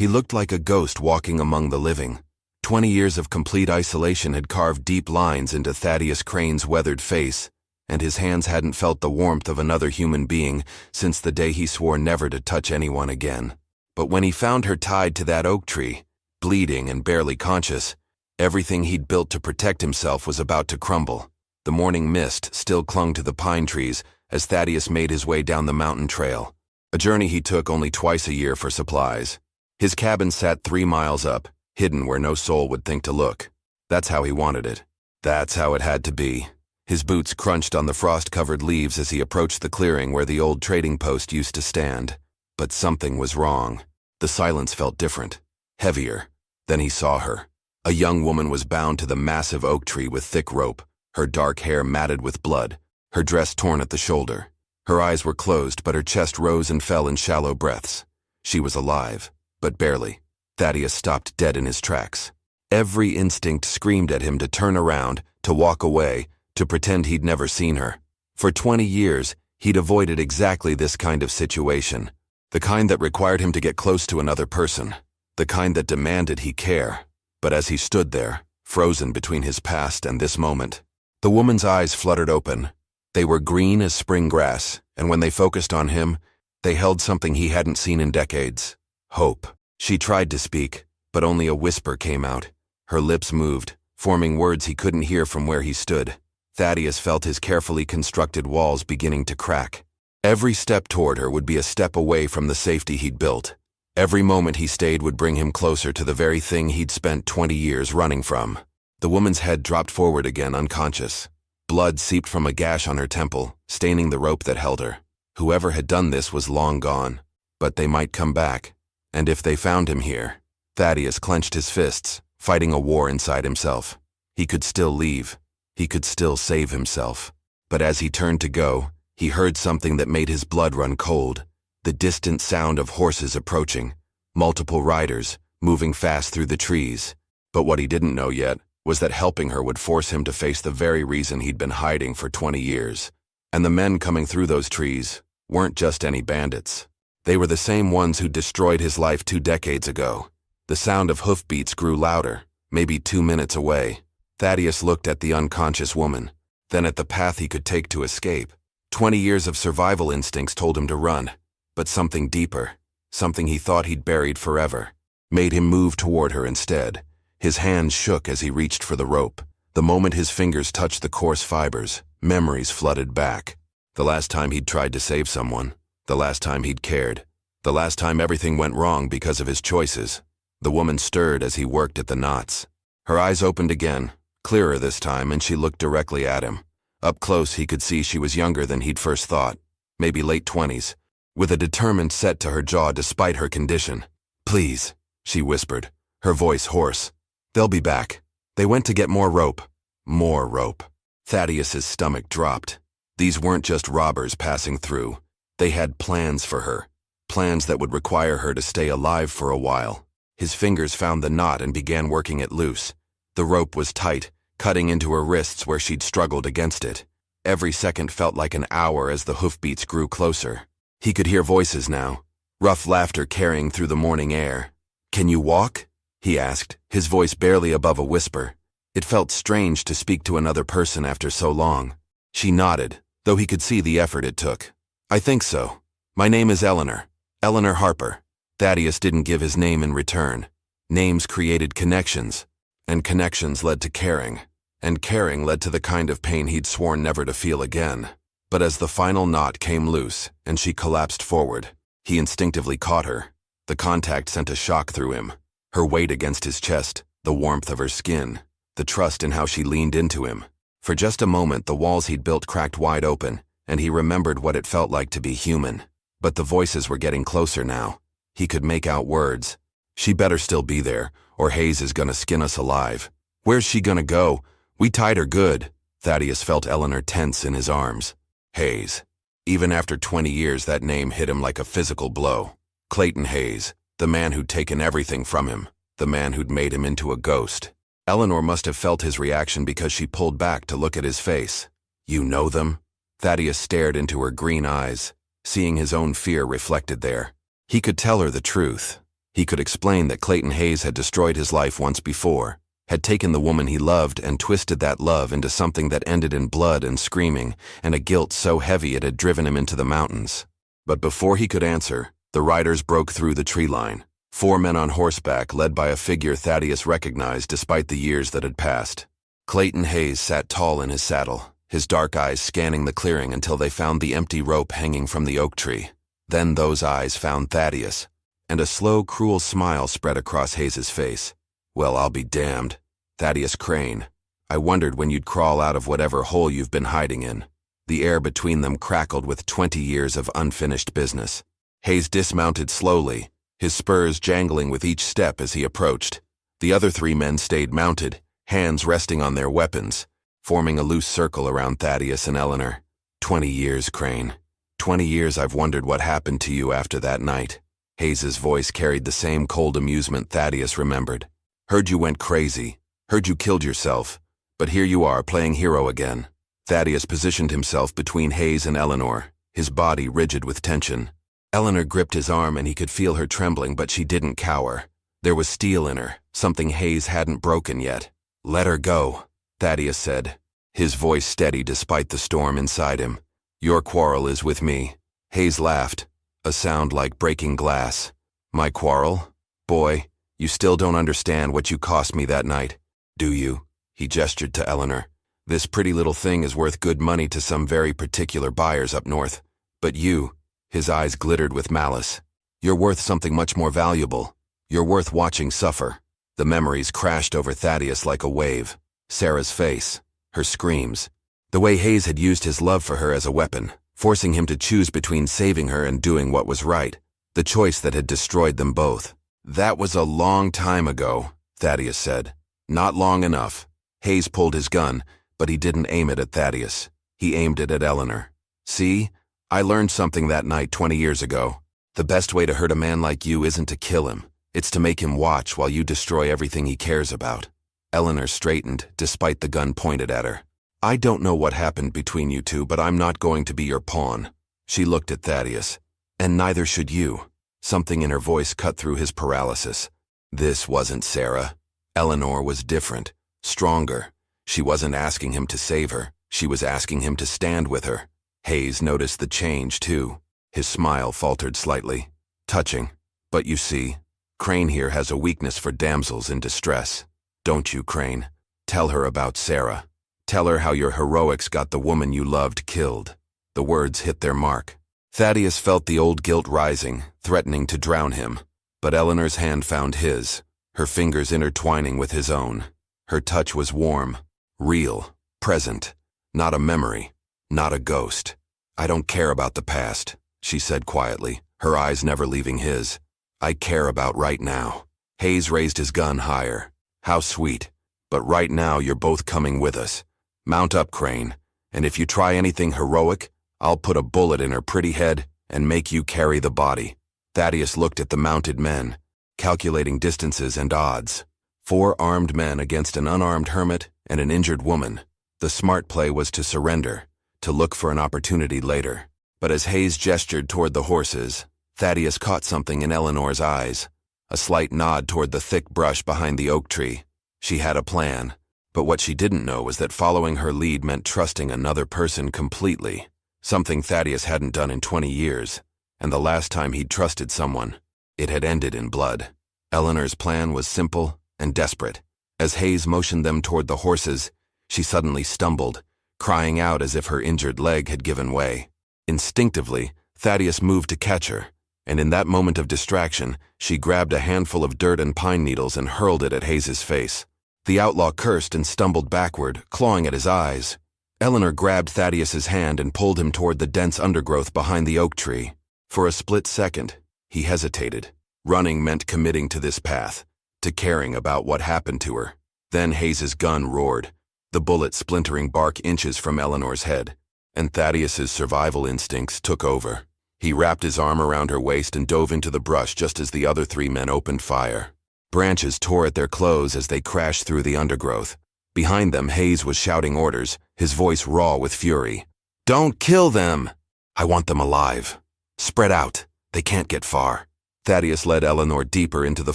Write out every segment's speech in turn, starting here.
He looked like a ghost walking among the living. 20 years of complete isolation had carved deep lines into Thaddeus Crane's weathered face, and his hands hadn't felt the warmth of another human being since the day he swore never to touch anyone again. But when he found her tied to that oak tree, bleeding and barely conscious, everything he'd built to protect himself was about to crumble. The morning mist still clung to the pine trees as Thaddeus made his way down the mountain trail, a journey he took only twice a year for supplies. His cabin sat 3 miles up, hidden where no soul would think to look. That's how he wanted it. That's how it had to be. His boots crunched on the frost-covered leaves as he approached the clearing where the old trading post used to stand. But something was wrong. The silence felt different, heavier. Then he saw her. A young woman was bound to the massive oak tree with thick rope, her dark hair matted with blood, her dress torn at the shoulder. Her eyes were closed, but her chest rose and fell in shallow breaths. She was alive, but barely. Thaddeus stopped dead in his tracks. Every instinct screamed at him to turn around, to walk away, to pretend he'd never seen her. For 20 years, he'd avoided exactly this kind of situation. The kind that required him to get close to another person. The kind that demanded he care. But as he stood there, frozen between his past and this moment, the woman's eyes fluttered open. They were green as spring grass, and when they focused on him, they held something he hadn't seen in decades. Hope. She tried to speak, but only a whisper came out. Her lips moved, forming words he couldn't hear from where he stood. Thaddeus felt his carefully constructed walls beginning to crack. Every step toward her would be a step away from the safety he'd built. Every moment he stayed would bring him closer to the very thing he'd spent 20 years running from. The woman's head dropped forward again, unconscious. Blood seeped from a gash on her temple, staining the rope that held her. Whoever had done this was long gone. But they might come back. And if they found him here, Thaddeus clenched his fists, fighting a war inside himself. He could still leave. He could still save himself. But as he turned to go, he heard something that made his blood run cold. The distant sound of horses approaching, multiple riders, moving fast through the trees. But what he didn't know yet was that helping her would force him to face the very reason he'd been hiding for 20 years. And the men coming through those trees weren't just any bandits. They were the same ones who destroyed his life 2 decades ago. The sound of hoofbeats grew louder, maybe 2 minutes away. Thaddeus looked at the unconscious woman, then at the path he could take to escape. 20 years of survival instincts told him to run. But something deeper, something he thought he'd buried forever, made him move toward her instead. His hands shook as he reached for the rope. The moment his fingers touched the coarse fibers, memories flooded back. The last time he'd tried to save someone, the last time he'd cared, the last time everything went wrong because of his choices. The woman stirred as he worked at the knots. Her eyes opened again, clearer this time, and she looked directly at him. Up close he could see she was younger than he'd first thought, maybe late 20s. With a determined set to her jaw despite her condition. "Please," she whispered, her voice hoarse. "They'll be back. They went to get more rope." More rope. Thaddeus's stomach dropped. These weren't just robbers passing through. They had plans for her. Plans that would require her to stay alive for a while. His fingers found the knot and began working it loose. The rope was tight, cutting into her wrists where she'd struggled against it. Every second felt like an hour as the hoofbeats grew closer. He could hear voices now, rough laughter carrying through the morning air. "Can you walk?" he asked, his voice barely above a whisper. It felt strange to speak to another person after so long. She nodded, though he could see the effort it took. "I think so. My name is Eleanor. Eleanor Harper." Thaddeus didn't give his name in return. Names created connections, and connections led to caring, and caring led to the kind of pain he'd sworn never to feel again. But as the final knot came loose and she collapsed forward, he instinctively caught her. The contact sent a shock through him. Her weight against his chest, the warmth of her skin, the trust in how she leaned into him. For just a moment, the walls he'd built cracked wide open, and he remembered what it felt like to be human. But the voices were getting closer now. He could make out words. "She better still be there, or Hayes is gonna skin us alive. Where's she gonna go? We tied her good." Thaddeus felt Eleanor tense in his arms. Hayes. Even after 20 years, that name hit him like a physical blow. Clayton Hayes, the man who'd taken everything from him, the man who'd made him into a ghost. Eleanor must have felt his reaction because she pulled back to look at his face. "You know them?" Thaddeus stared into her green eyes, seeing his own fear reflected there. He could tell her the truth. He could explain that Clayton Hayes had destroyed his life once before, had taken the woman he loved and twisted that love into something that ended in blood and screaming, and a guilt so heavy it had driven him into the mountains. But before he could answer, the riders broke through the tree line. 4 men on horseback, led by a figure Thaddeus recognized despite the years that had passed. Clayton Hayes sat tall in his saddle, his dark eyes scanning the clearing until they found the empty rope hanging from the oak tree. Then those eyes found Thaddeus, and a slow, cruel smile spread across Hayes's face. "Well, I'll be damned. Thaddeus Crane. I wondered when you'd crawl out of whatever hole you've been hiding in." The air between them crackled with 20 years of unfinished business. Hayes dismounted slowly, his spurs jangling with each step as he approached. The other 3 men stayed mounted, hands resting on their weapons, forming a loose circle around Thaddeus and Eleanor. 20 years, Crane. 20 years I've wondered what happened to you after that night." Hayes's voice carried the same cold amusement Thaddeus remembered. "Heard you went crazy. Heard you killed yourself. But here you are, playing hero again." Thaddeus positioned himself between Hayes and Eleanor, his body rigid with tension. Eleanor gripped his arm and he could feel her trembling, but she didn't cower. There was steel in her, something Hayes hadn't broken yet. "Let her go," Thaddeus said, his voice steady despite the storm inside him. "Your quarrel is with me." Hayes laughed, a sound like breaking glass. "My quarrel? Boy, you still don't understand what you cost me that night, do you?" He gestured to Eleanor. "This pretty little thing is worth good money to some very particular buyers up north. But you," his eyes glittered with malice, "you're worth something much more valuable. You're worth watching suffer." The memories crashed over Thaddeus like a wave. Sarah's face, her screams, the way Hayes had used his love for her as a weapon, forcing him to choose between saving her and doing what was right, the choice that had destroyed them both. "That was a long time ago," Thaddeus said. "Not long enough." Hayes pulled his gun, but he didn't aim it at Thaddeus. He aimed it at Eleanor. "See? I learned something that night 20 years ago. The best way to hurt a man like you isn't to kill him. It's to make him watch while you destroy everything he cares about." Eleanor straightened, despite the gun pointed at her. "I don't know what happened between you two, but I'm not going to be your pawn." She looked at Thaddeus. "And neither should you." Something in her voice cut through his paralysis. This wasn't Sarah. Eleanor was different, stronger. She wasn't asking him to save her. She was asking him to stand with her. Hayes noticed the change, too. His smile faltered slightly. "Touching. But you see, Crane here has a weakness for damsels in distress. Don't you, Crane? Tell her about Sarah. Tell her how your heroics got the woman you loved killed." The words hit their mark. Thaddeus felt the old guilt rising, threatening to drown him. But Eleanor's hand found his, her fingers intertwining with his own. Her touch was warm, real, present, not a memory, not a ghost. "I don't care about the past," she said quietly, her eyes never leaving his. "I care about right now." Hayes raised his gun higher. "How sweet. But right now you're both coming with us. Mount up, Crane, and if you try anything heroic, I'll put a bullet in her pretty head and make you carry the body." Thaddeus looked at the mounted men, calculating distances and odds. 4 armed men against an unarmed hermit and an injured woman. The smart play was to surrender, to look for an opportunity later. But as Hayes gestured toward the horses, Thaddeus caught something in Eleanor's eyes, a slight nod toward the thick brush behind the oak tree. She had a plan, but what she didn't know was that following her lead meant trusting another person completely, something Thaddeus hadn't done in 20 years, and the last time he'd trusted someone, it had ended in blood. Eleanor's plan was simple and desperate. As Hayes motioned them toward the horses, she suddenly stumbled, crying out as if her injured leg had given way. Instinctively, Thaddeus moved to catch her, and in that moment of distraction, she grabbed a handful of dirt and pine needles and hurled it at Hayes's face. The outlaw cursed and stumbled backward, clawing at his eyes. Eleanor grabbed Thaddeus's hand and pulled him toward the dense undergrowth behind the oak tree. For a split second, he hesitated. Running meant committing to this path, to caring about what happened to her. Then Hayes's gun roared, the bullet splintering bark inches from Eleanor's head, and Thaddeus's survival instincts took over. He wrapped his arm around her waist and dove into the brush just as the other 3 men opened fire. Branches tore at their clothes as they crashed through the undergrowth. Behind them, Hayes was shouting orders, his voice raw with fury. "Don't kill them! I want them alive. Spread out. They can't get far." Thaddeus led Eleanor deeper into the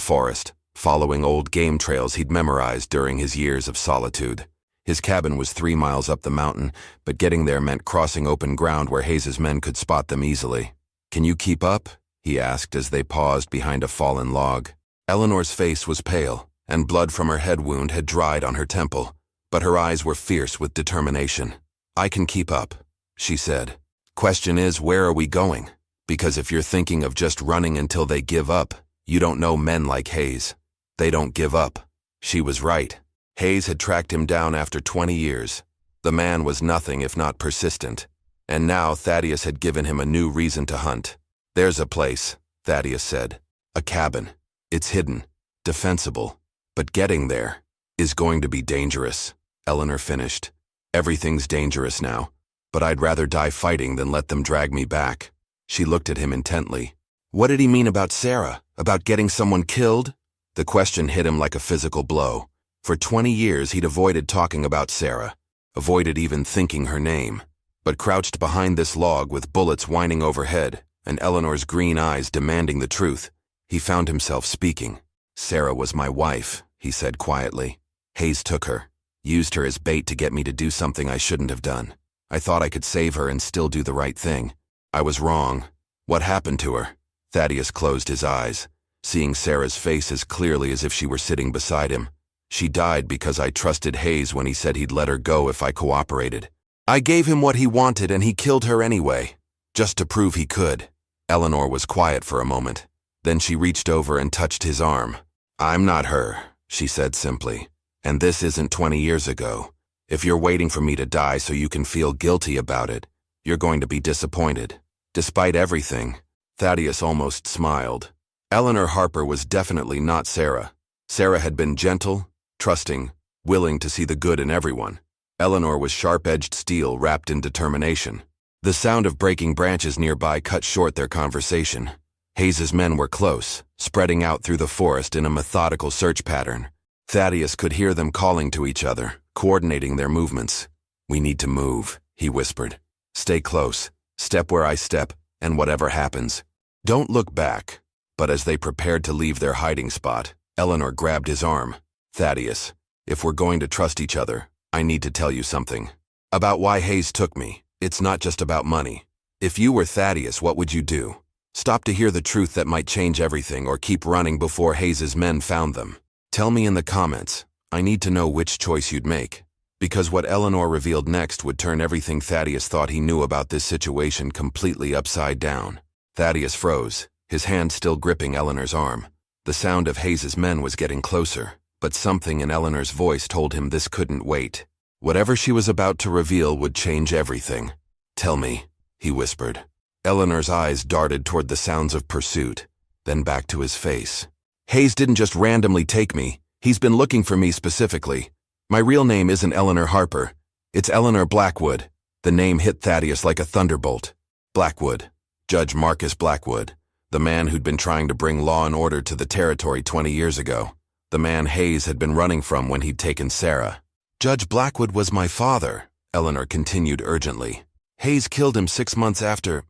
forest, following old game trails he'd memorized during his years of solitude. His cabin was 3 miles up the mountain, but getting there meant crossing open ground where Hayes's men could spot them easily. "Can you keep up?" he asked as they paused behind a fallen log. Eleanor's face was pale, and blood from her head wound had dried on her temple, but her eyes were fierce with determination. "I can keep up," she said. "Question is, where are we going? Because if you're thinking of just running until they give up, you don't know men like Hayes. They don't give up." She was right. Hayes had tracked him down after 20 years. The man was nothing if not persistent, and now Thaddeus had given him a new reason to hunt. "There's a place," Thaddeus said. "A cabin. It's hidden, defensible, but getting there is going to be dangerous," Eleanor finished. "Everything's dangerous now, but I'd rather die fighting than let them drag me back." She looked at him intently. What did he mean about Sarah? About getting someone killed? The question hit him like a physical blow. For 20 years he'd avoided talking about Sarah, avoided even thinking her name. But crouched behind this log with bullets whining overhead and Eleanor's green eyes demanding the truth, he found himself speaking. "Sarah was my wife," he said quietly. "Hayes took her, used her as bait to get me to do something I shouldn't have done. I thought I could save her and still do the right thing. I was wrong. What happened to her?" Thaddeus closed his eyes, seeing Sarah's face as clearly as if she were sitting beside him. "She died because I trusted Hayes when he said he'd let her go if I cooperated. I gave him what he wanted and he killed her anyway, just to prove he could." Eleanor was quiet for a moment. Then she reached over and touched his arm. "I'm not her," she said simply. "And this isn't 20 years ago. If you're waiting for me to die so you can feel guilty about it, you're going to be disappointed." Despite everything, Thaddeus almost smiled. Eleanor Harper was definitely not Sarah. Sarah had been gentle, trusting, willing to see the good in everyone. Eleanor was sharp-edged steel wrapped in determination. The sound of breaking branches nearby cut short their conversation. Hayes's men were close, spreading out through the forest in a methodical search pattern. Thaddeus could hear them calling to each other, coordinating their movements. "We need to move," he whispered. "Stay close, step where I step, and whatever happens, don't look back." But as they prepared to leave their hiding spot, Eleanor grabbed his arm. "Thaddeus, if we're going to trust each other, I need to tell you something. About why Hayes took me. It's not just about money. If you were Thaddeus, what would you do? Stop to hear the truth that might change everything or keep running before Hayes's men found them? Tell me in the comments. I need to know which choice you'd make." Because what Eleanor revealed next would turn everything Thaddeus thought he knew about this situation completely upside down. Thaddeus froze, his hand still gripping Eleanor's arm. The sound of Hayes's men was getting closer, but something in Eleanor's voice told him this couldn't wait. Whatever she was about to reveal would change everything. "Tell me," he whispered. Eleanor's eyes darted toward the sounds of pursuit, then back to his face. "Hayes didn't just randomly take me. He's been looking for me specifically. My real name isn't Eleanor Harper. It's Eleanor Blackwood." The name hit Thaddeus like a thunderbolt. Blackwood. Judge Marcus Blackwood. The man who'd been trying to bring law and order to the territory 20 years ago. The man Hayes had been running from when he'd taken Sarah. "Judge Blackwood was my father," Eleanor continued urgently. "Hayes killed him 6 months after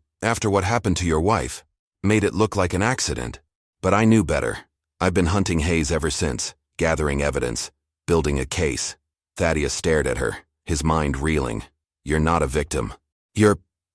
what happened to your wife. Made it look like an accident. But I knew better. I've been hunting Hayes ever since, gathering evidence, building a case." Thaddeus stared at her, his mind reeling. "You're not a victim.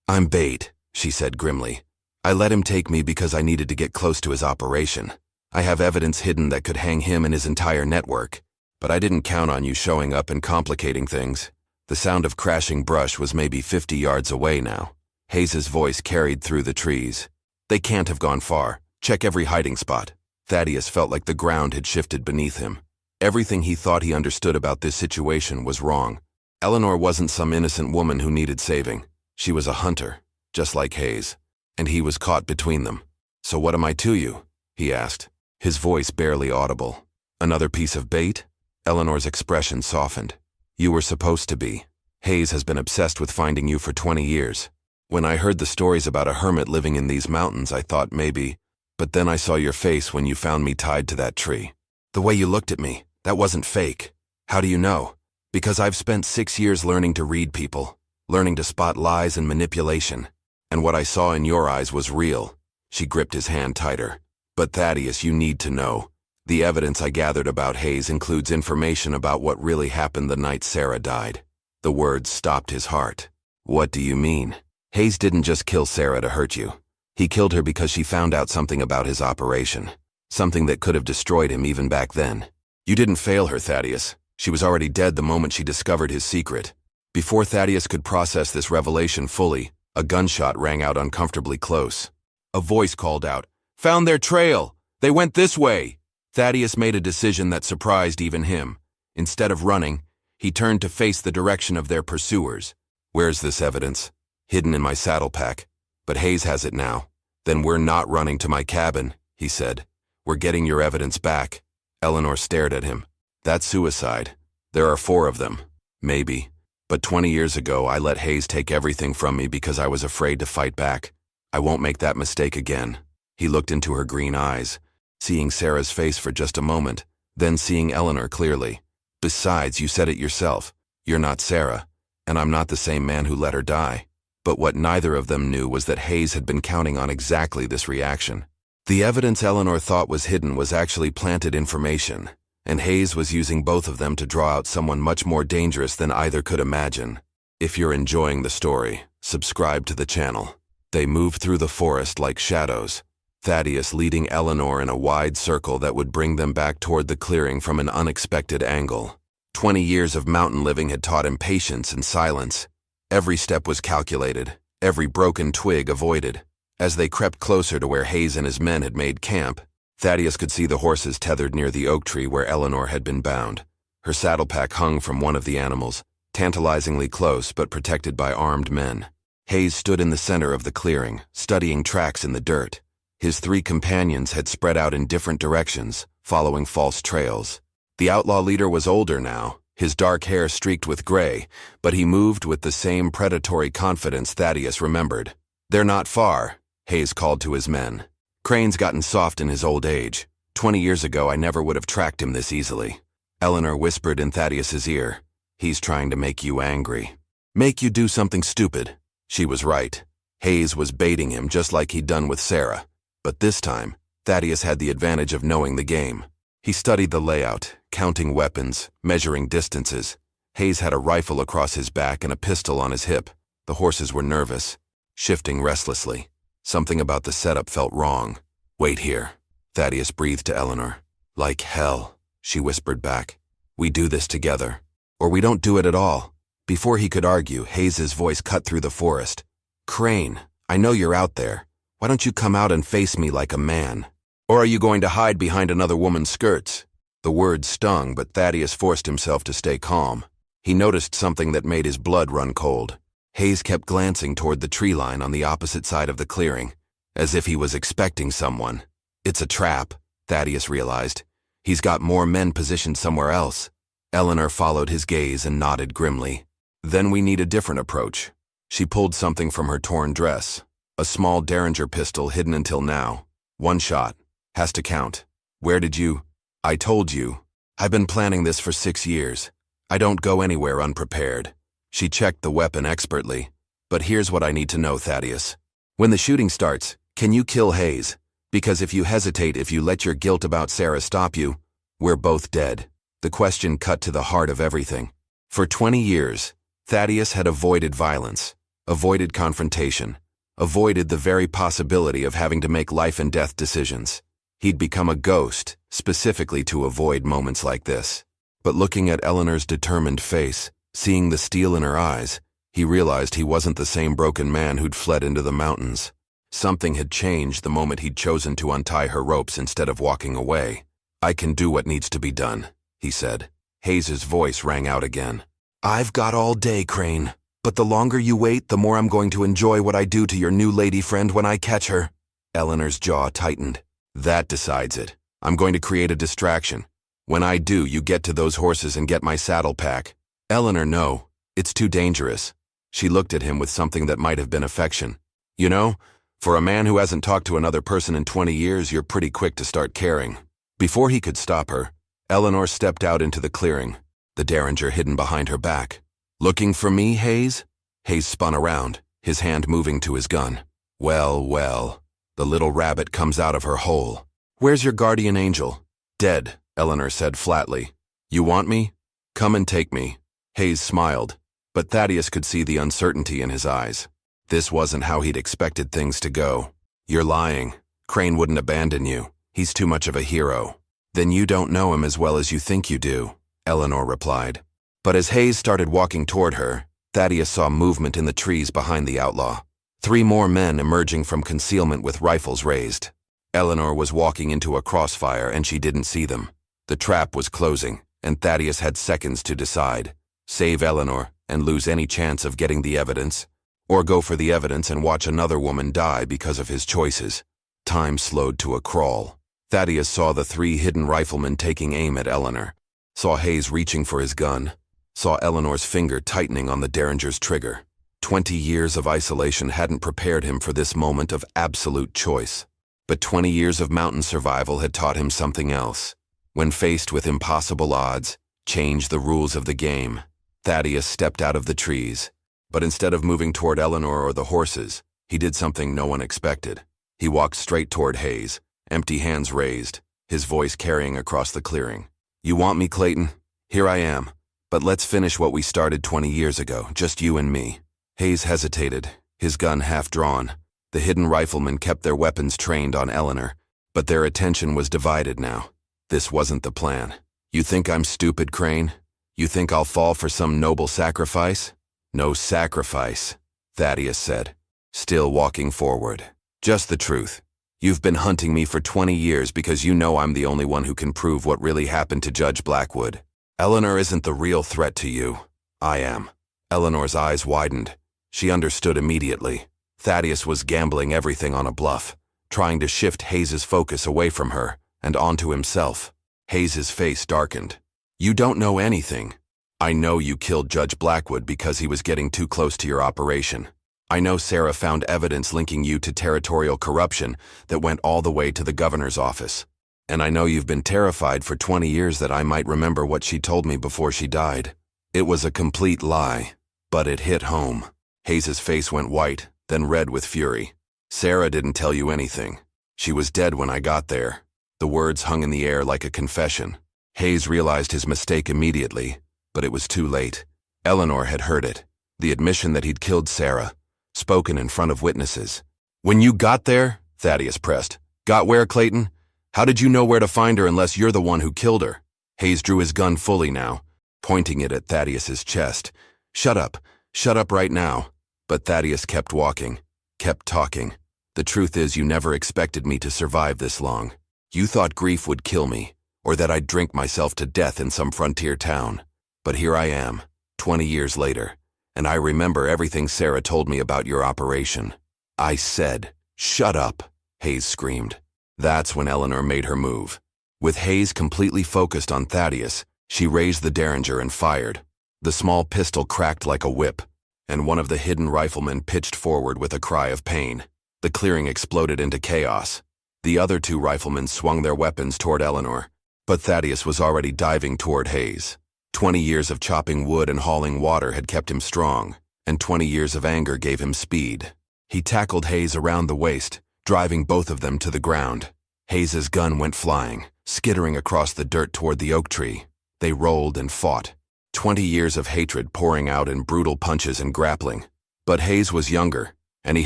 I'm bait," she said grimly. "I let him take me because I needed to get close to his operation. I have evidence hidden that could hang him and his entire network. But I didn't count on you showing up and complicating things." The sound of crashing brush was maybe 50 yards away now. Hayes's voice carried through the trees. "They can't have gone far. Check every hiding spot." Thaddeus felt like the ground had shifted beneath him. Everything he thought he understood about this situation was wrong. Eleanor wasn't some innocent woman who needed saving. She was a hunter, just like Hayes. And he was caught between them. "So what am I to you?" he asked, his voice barely audible. "Another piece of bait?" Eleanor's expression softened. "You were supposed to be. Hayes has been obsessed with finding you for 20 years. When I heard the stories about a hermit living in these mountains, I thought maybe, but then I saw your face when you found me tied to that tree. The way you looked at me, that wasn't fake. How do you know? Because I've spent 6 years learning to read people, learning to spot lies and manipulation. And what I saw in your eyes was real." She gripped his hand tighter. But Thaddeus, you need to know. The evidence I gathered about Hayes includes information about what really happened the night Sarah died. The words stopped his heart. What do you mean? Hayes didn't just kill Sarah to hurt you. He killed her because she found out something about his operation. Something that could have destroyed him even back then. You didn't fail her, Thaddeus. She was already dead the moment she discovered his secret. Before Thaddeus could process this revelation fully, a gunshot rang out uncomfortably close. A voice called out, "Found their trail! They went this way!" Thaddeus made a decision that surprised even him. Instead of running, he turned to face the direction of their pursuers. Where's this evidence? Hidden in my saddle pack. But Hayes has it now. Then we're not running to my cabin, he said. We're getting your evidence back. Eleanor stared at him. That's suicide. There are 4 of them. Maybe. But 20 years ago, I let Hayes take everything from me because I was afraid to fight back. I won't make that mistake again. He looked into her green eyes, seeing Sarah's face for just a moment, then seeing Eleanor clearly. Besides, you said it yourself. You're not Sarah, and I'm not the same man who let her die. But what neither of them knew was that Hayes had been counting on exactly this reaction. The evidence Eleanor thought was hidden was actually planted information, and Hayes was using both of them to draw out someone much more dangerous than either could imagine. If you're enjoying the story, subscribe to the channel. They moved through the forest like shadows, Thaddeus leading Eleanor in a wide circle that would bring them back toward the clearing from an unexpected angle. 20 years of mountain living had taught him patience and silence. Every step was calculated, every broken twig avoided. As they crept closer to where Hayes and his men had made camp, Thaddeus could see the horses tethered near the oak tree where Eleanor had been bound. Her saddle pack hung from one of the animals, tantalizingly close but protected by armed men. Hayes stood in the center of the clearing, studying tracks in the dirt. His 3 companions had spread out in different directions, following false trails. The outlaw leader was older now, his dark hair streaked with gray, but he moved with the same predatory confidence Thaddeus remembered. They're not far, Hayes called to his men. Crane's gotten soft in his old age. 20 years ago, I never would have tracked him this easily. Eleanor whispered in Thaddeus's ear. He's trying to make you angry. Make you do something stupid. She was right. Hayes was baiting him just like he'd done with Sarah. But this time, Thaddeus had the advantage of knowing the game. He studied the layout, counting weapons, measuring distances. Hayes had a rifle across his back and a pistol on his hip. The horses were nervous, shifting restlessly. Something about the setup felt wrong. Wait here, Thaddeus breathed to Eleanor. Like hell, she whispered back. We do this together, or we don't do it at all. Before he could argue, Hayes's voice cut through the forest. Crane, I know you're out there. Why don't you come out and face me like a man? Or are you going to hide behind another woman's skirts? The words stung, but Thaddeus forced himself to stay calm. He noticed something that made his blood run cold. Hayes kept glancing toward the tree line on the opposite side of the clearing, as if he was expecting someone. It's a trap, Thaddeus realized. He's got more men positioned somewhere else. Eleanor followed his gaze and nodded grimly. Then we need a different approach. She pulled something from her torn dress. A small Derringer pistol hidden until now. 1 shot. Has to count. Where did you? I told you. I've been planning this for 6 years. I don't go anywhere unprepared. She checked the weapon expertly. But here's what I need to know, Thaddeus. When the shooting starts, can you kill Hayes? Because if you hesitate, if you let your guilt about Sarah stop you, we're both dead. The question cut to the heart of everything. For 20 years, Thaddeus had avoided violence, avoided confrontation, avoided the very possibility of having to make life and death decisions. He'd become a ghost, specifically to avoid moments like this. But looking at Eleanor's determined face, seeing the steel in her eyes, he realized he wasn't the same broken man who'd fled into the mountains. Something had changed the moment he'd chosen to untie her ropes instead of walking away. I can do what needs to be done, he said. Hayes's voice rang out again. I've got all day, Crane. But the longer you wait, the more I'm going to enjoy what I do to your new lady friend when I catch her. Eleanor's jaw tightened. That decides it. I'm going to create a distraction. When I do, you get to those horses and get my saddle pack. Eleanor, no. It's too dangerous. She looked at him with something that might have been affection. You know, for a man who hasn't talked to another person in 20 years, you're pretty quick to start caring. Before he could stop her, Eleanor stepped out into the clearing, the Derringer hidden behind her back. Looking for me, Hayes? Hayes spun around, his hand moving to his gun. Well, well. The little rabbit comes out of her hole. Where's your guardian angel? Dead, Eleanor said flatly. You want me? Come and take me. Hayes smiled, but Thaddeus could see the uncertainty in his eyes. This wasn't how he'd expected things to go. You're lying. Crane wouldn't abandon you. He's too much of a hero. Then you don't know him as well as you think you do, Eleanor replied. But as Hayes started walking toward her, Thaddeus saw movement in the trees behind the outlaw. 3 more men emerging from concealment with rifles raised. Eleanor was walking into a crossfire and she didn't see them. The trap was closing, and Thaddeus had seconds to decide. Save Eleanor and lose any chance of getting the evidence, or go for the evidence and watch another woman die because of his choices. Time slowed to a crawl. Thaddeus saw the 3 hidden riflemen taking aim at Eleanor, saw Hayes reaching for his gun, saw Eleanor's finger tightening on the Derringer's trigger. 20 years of isolation hadn't prepared him for this moment of absolute choice. But 20 years of mountain survival had taught him something else. When faced with impossible odds, change the rules of the game. Thaddeus stepped out of the trees, but instead of moving toward Eleanor or the horses, he did something no one expected. He walked straight toward Hayes, empty hands raised, his voice carrying across the clearing. You want me, Clayton? Here I am. But let's finish what we started 20 years ago, just you and me. Hayes hesitated, his gun half drawn. The hidden riflemen kept their weapons trained on Eleanor, but their attention was divided now. This wasn't the plan. You think I'm stupid, Crane? You think I'll fall for some noble sacrifice? No sacrifice, Thaddeus said, still walking forward. Just the truth. You've been hunting me for 20 years because you know I'm the only one who can prove what really happened to Judge Blackwood. Eleanor isn't the real threat to you. I am. Eleanor's eyes widened. She understood immediately. Thaddeus was gambling everything on a bluff, trying to shift Hayes's focus away from her and onto himself. Hayes's face darkened. You don't know anything. I know you killed Judge Blackwood because he was getting too close to your operation. I know Sarah found evidence linking you to territorial corruption that went all the way to the governor's office. And I know you've been terrified for 20 years that I might remember what she told me before she died. It was a complete lie, but it hit home. Hayes's face went white, then red with fury. Sarah didn't tell you anything. She was dead when I got there. The words hung in the air like a confession. Hayes realized his mistake immediately, but it was too late. Eleanor had heard it. The admission that he'd killed Sarah, spoken in front of witnesses. When you got there, Thaddeus pressed. Got where, Clayton? How did you know where to find her unless you're the one who killed her? Hayes drew his gun fully now, pointing it at Thaddeus's chest. Shut up right now. But Thaddeus kept walking, kept talking. The truth is you never expected me to survive this long. You thought grief would kill me, or that I'd drink myself to death in some frontier town. But here I am, 20 years later, and I remember everything Sarah told me about your operation. I said, shut up, Hayes screamed. That's when Eleanor made her move. With Hayes completely focused on Thaddeus, she raised the Derringer and fired. The small pistol cracked like a whip, and one of the hidden riflemen pitched forward with a cry of pain. The clearing exploded into chaos. The other 2 riflemen swung their weapons toward Eleanor, but Thaddeus was already diving toward Hayes. 20 years of chopping wood and hauling water had kept him strong, and 20 years of anger gave him speed. He tackled Hayes around the waist, driving both of them to the ground. Hayes's gun went flying, skittering across the dirt toward the oak tree. They rolled and fought. 20 years of hatred pouring out in brutal punches and grappling. But Hayes was younger, and he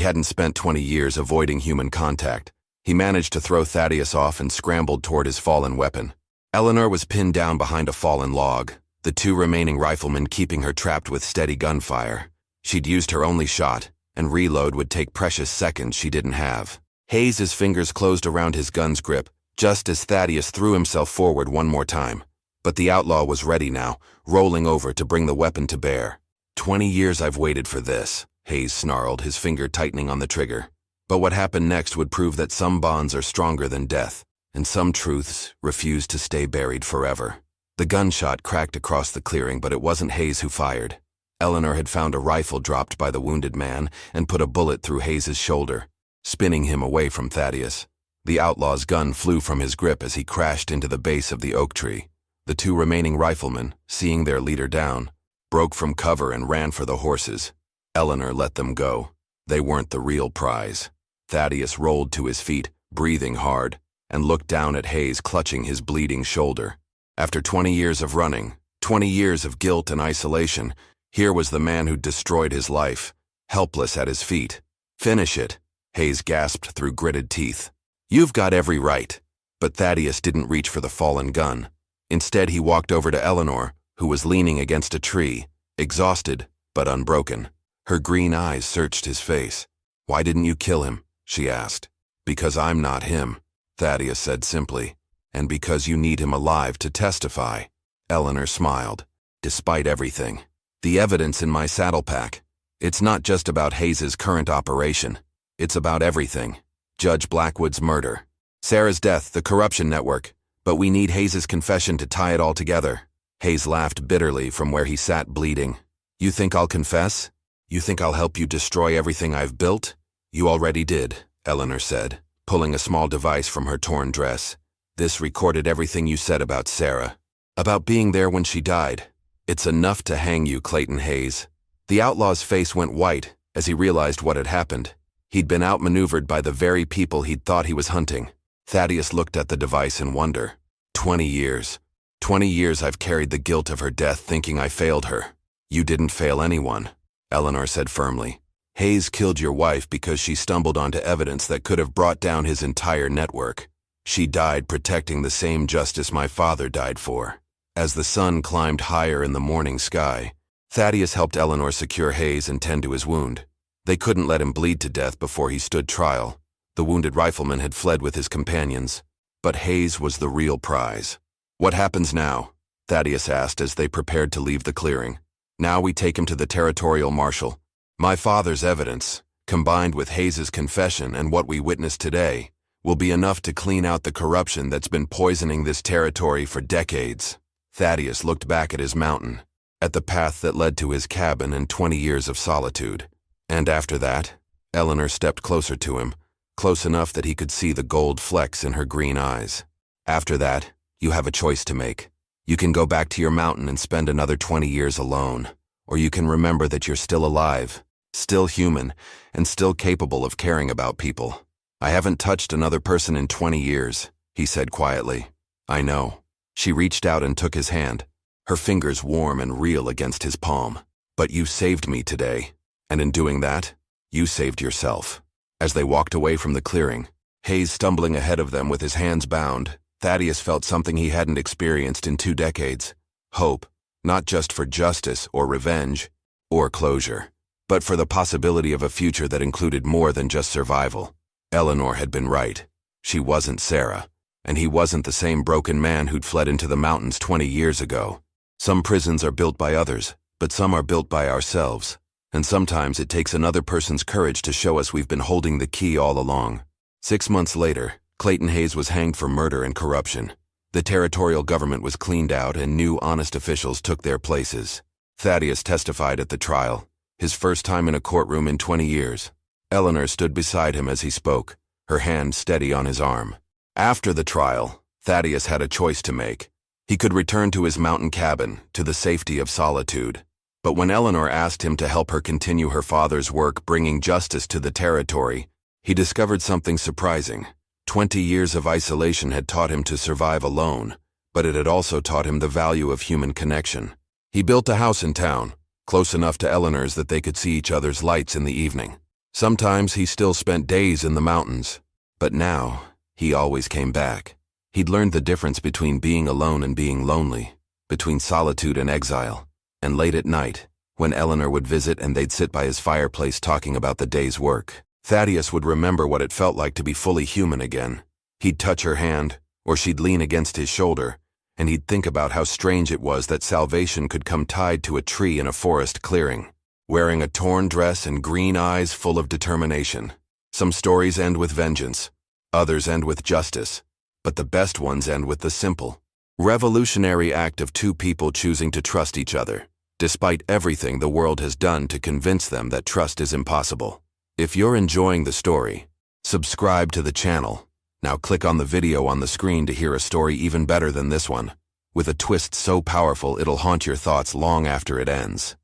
hadn't spent 20 years avoiding human contact. He managed to throw Thaddeus off and scrambled toward his fallen weapon. Eleanor was pinned down behind a fallen log, the 2 remaining riflemen keeping her trapped with steady gunfire. She'd used her only shot, and reload would take precious seconds she didn't have. Hayes's fingers closed around his gun's grip, just as Thaddeus threw himself forward one more time. But the outlaw was ready now, rolling over to bring the weapon to bear. 20 years I've waited for this, Hayes snarled, his finger tightening on the trigger. But what happened next would prove that some bonds are stronger than death, and some truths refuse to stay buried forever. The gunshot cracked across the clearing, but it wasn't Hayes who fired. Eleanor had found a rifle dropped by the wounded man and put a bullet through Hayes's shoulder, spinning him away from Thaddeus. The outlaw's gun flew from his grip as he crashed into the base of the oak tree. The 2 remaining riflemen, seeing their leader down, broke from cover and ran for the horses. Eleanor let them go. They weren't the real prize. Thaddeus rolled to his feet, breathing hard. and looked down at Hayes clutching his bleeding shoulder. After 20 years of running, 20 years of guilt and isolation, here was the man who'd destroyed his life, helpless at his feet. "Finish it," Hayes gasped through gritted teeth. "You've got every right." But Thaddeus didn't reach for the fallen gun. Instead, he walked over to Eleanor, who was leaning against a tree, exhausted but unbroken. Her green eyes searched his face. "Why didn't you kill him?" she asked. "Because I'm not him," Thaddeus said simply. "And because you need him alive to testify." Eleanor smiled. "Despite everything. The evidence in my saddle pack. It's not just about Hayes's current operation. It's about everything. Judge Blackwood's murder, Sarah's death, the corruption network. But we need Hayes's confession to tie it all together." Hayes laughed bitterly from where he sat bleeding. "You think I'll confess? You think I'll help you destroy everything I've built?" "You already did," Eleanor said, pulling a small device from her torn dress. "This recorded everything you said about Sarah. About being there when she died. It's enough to hang you, Clayton Hayes." The outlaw's face went white as he realized what had happened. He'd been outmaneuvered by the very people he'd thought he was hunting. Thaddeus looked at the device in wonder. 20 years. 20 years I've carried the guilt of her death thinking I failed her. "You didn't fail anyone," Eleanor said firmly. "Hayes killed your wife because she stumbled onto evidence that could have brought down his entire network. She died protecting the same justice my father died for." As the sun climbed higher in the morning sky, Thaddeus helped Eleanor secure Hayes and tend to his wound. They couldn't let him bleed to death before he stood trial. The wounded rifleman had fled with his companions. But Hayes was the real prize. "What happens now?" Thaddeus asked as they prepared to leave the clearing. "Now we take him to the territorial marshal. My father's evidence, combined with Hayes's confession and what we witnessed today, will be enough to clean out the corruption that's been poisoning this territory for decades." Thaddeus looked back at his mountain, at the path that led to his cabin and 20 years of solitude. "And after that?" Eleanor stepped closer to him, close enough that he could see the gold flecks in her green eyes. "After that, you have a choice to make. You can go back to your mountain and spend another 20 years alone, or you can remember that you're still alive, still human, and still capable of caring about people." "I haven't touched another person in 20 years, he said quietly. "I know." She reached out and took his hand, her fingers warm and real against his palm. "But you saved me today, and in doing that, you saved yourself." As they walked away from the clearing, Hayes stumbling ahead of them with his hands bound, Thaddeus felt something he hadn't experienced in 2 decades. Hope, not just for justice or revenge or closure, but for the possibility of a future that included more than just survival. Eleanor had been right. She wasn't Sarah, and he wasn't the same broken man who'd fled into the mountains 20 years ago. Some prisons are built by others, but some are built by ourselves. And sometimes it takes another person's courage to show us we've been holding the key all along. 6 months later, Clayton Hayes was hanged for murder and corruption. The territorial government was cleaned out and new honest officials took their places. Thaddeus testified at the trial, his first time in a courtroom in 20 years. Eleanor stood beside him as he spoke, her hand steady on his arm. After the trial, Thaddeus had a choice to make. He could return to his mountain cabin, to the safety of solitude. But when Eleanor asked him to help her continue her father's work bringing justice to the territory, he discovered something surprising. 20 years of isolation had taught him to survive alone, but it had also taught him the value of human connection. He built a house in town, close enough to Eleanor's that they could see each other's lights in the evening. Sometimes he still spent days in the mountains, but now he always came back. He'd learned the difference between being alone and being lonely, between solitude and exile. And late at night, when Eleanor would visit and they'd sit by his fireplace talking about the day's work, Thaddeus would remember what it felt like to be fully human again. He'd touch her hand, or she'd lean against his shoulder, and he'd think about how strange it was that salvation could come tied to a tree in a forest clearing, wearing a torn dress and green eyes full of determination. Some stories end with vengeance, others end with justice, but the best ones end with the simple, revolutionary act of 2 people choosing to trust each other, despite everything the world has done to convince them that trust is impossible. If you're enjoying the story, subscribe to the channel. Now click on the video on the screen to hear a story even better than this one, with a twist so powerful it'll haunt your thoughts long after it ends.